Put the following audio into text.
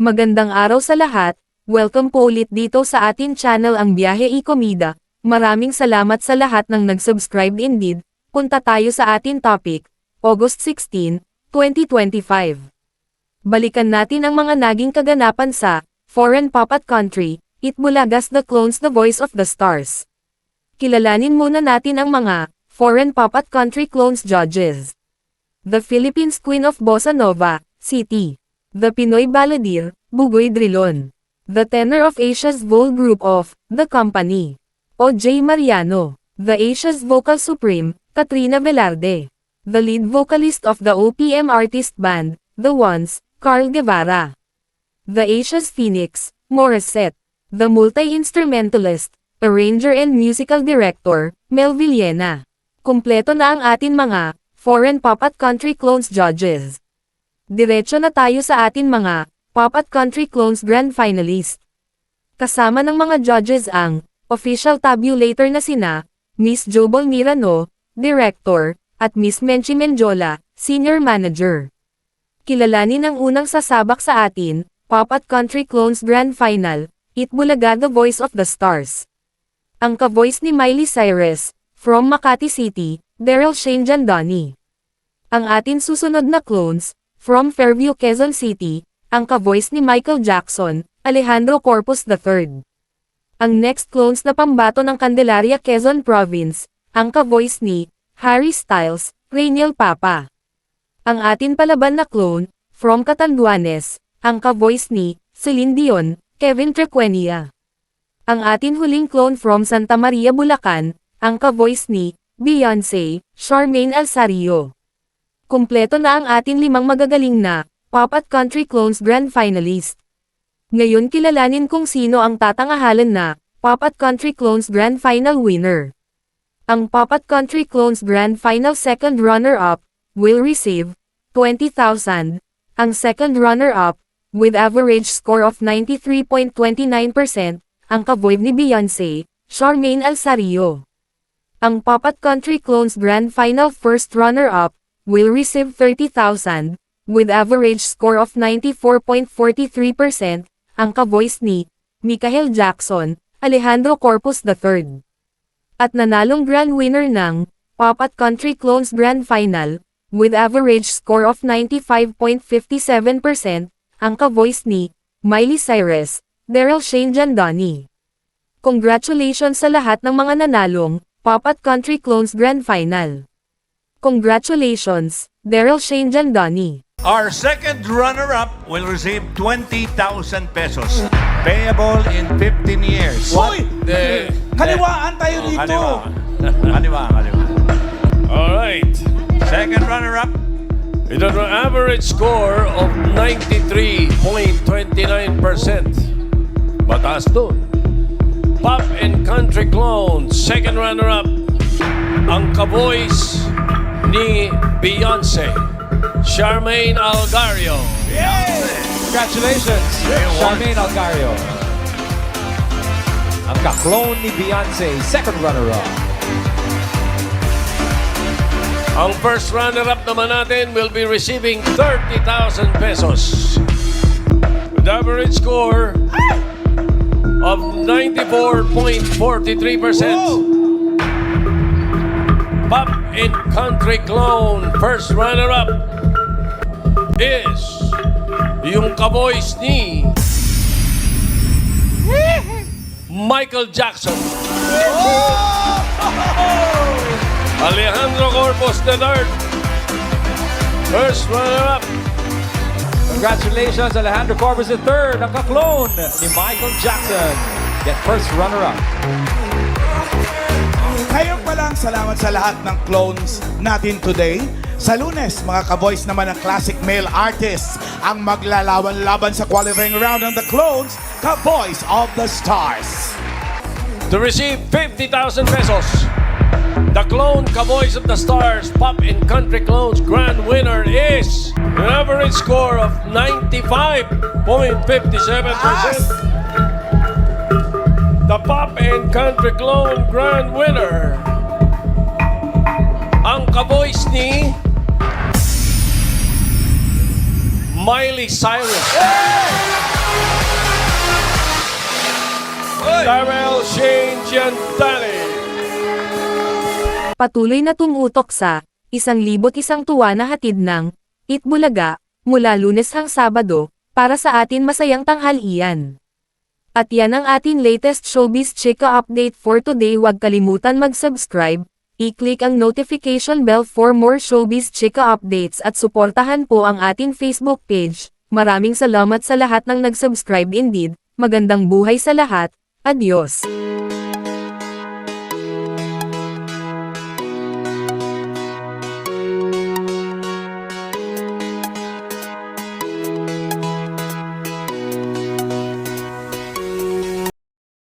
Magandang araw sa lahat, welcome po ulit dito sa atin channel ang Biyahe y Komida. Maraming salamat sa lahat ng nag-subscribe indeed. Punta tayo sa atin topic, August 16, 2025. Balikan natin ang mga naging kaganapan sa foreign pop at country, Itbulagas The Clones The Voice of the Stars. Kilalanin muna natin ang mga foreign pop at country clones judges. The Philippines Queen of Bossa Nova, City. The Pinoy Balladeer, Bugoy Drilon. The tenor of Asia's Vole Group of The Company, O.J. Mariano. The Asia's Vocal Supreme, Katrina Velarde. The lead vocalist of the OPM artist band, The Ones, Carl Guevara. The Asia's Phoenix, Morissette. The multi-instrumentalist, arranger and musical director, Mel Villena. Kumpleto na ang atin mga foreign pop at country clones judges. Diretso na tayo sa atin mga pop at country clones grand finalist. Kasama ng mga judges ang official tabulator na sina Miss Jobol Mirano, director, at Miss Menchi Menjola, senior manager. Kilalanin ang unang sasabak sa atin, pop at country clones grand final, Itbulaga The Voice of the Stars. Ang ka-voice ni Miley Cyrus, from Makati City, Daryl Shane Jandani. Ang atin susunod na clones, from Fairview Quezon City, ang ka-voice ni Michael Jackson, Alejandro Corpus III. Ang next clones na pambato ng Candelaria Quezon Province, ang ka-voice ni Harry Styles, Rainiel Papa. Ang atin palaban na clone, from Catanduanes, ang ka-voice ni Celine Dion, Kevin Trequenia. Ang atin huling clone from Santa Maria, Bulacan, ang ka-voice ni Beyoncé, Charmaine Alsario. Kumpleto na ang atin 5 magagaling na pop at country clones grand finalist. Ngayon kilalanin kung sino ang tatangahalan na pop at country clones grand final winner. Ang pop at country clones grand final second runner-up will receive 20,000. Ang second runner-up, with average score of 93.29%, ang ka-voice ni Beyoncé, Charmaine Alsario. Ang pop at country clones grand final first runner-up, will receive 30,000, with average score of 94.43%, ang ka-voice ni Michael Jackson, Alejandro Corpus III. At nanalong grand winner ng pop at country clones grand final, with average score of 95.57%, ang ka-voice ni Miley Cyrus, Daryl Shane Jandani. Congratulations sa lahat ng mga nanalong pop at country clones grand final. Congratulations, Daryl Shane Jandani. Our second runner-up will receive 20,000 pesos, payable in 15 years. Hoy! Kaliwaan tayo dito. Kaliwa. All right. Second runner-up, With an average score of 93.29%. Mataas doon. Pop and Country Clone, second runner-up, ang ka-voice ni Beyoncé, Charmaine Algario. Congratulations, Charmaine Algario. Ang ka-clone ni Beyoncé, second runner-up. Ang first runner-up naman natin will be receiving 30,000 pesos. With average score of 94.43%. Pop and Country Clone first runner-up is yung ka-voice ni Michael Jackson. Alejandro Corpus III, first runner-up. Congratulations, Alejandro Corpus III, ang ka-clone ni Michael Jackson. Get first runner-up. Ngayon pa lang, salamat sa lahat ng clones natin today. Sa Lunes, mga ka-voice naman ng classic male artists ang maglalaban-laban sa qualifying round ng The Clones, ka-voice of the Stars. To receive 50,000 pesos, the clone ka-voice of the Stars Pop and Country Clones grand winner is an average score of 95.57%. The Pop and Country Clone grand winner, ang ka-voice ni Miley Cyrus. Darrell Shane Giantani. Patuloy na tumutok sa 1,001 tuwa na hatid ng Itbulaga mula Lunes hang Sabado para sa atin masayang tanghalian. At yan ang atin latest showbiz chika update for today. Huwag kalimutan mag-subscribe, i-click ang notification bell for more showbiz chika updates at suportahan po ang ating Facebook page. Maraming salamat sa lahat ng nag-subscribe indeed. Magandang buhay sa lahat. Adios!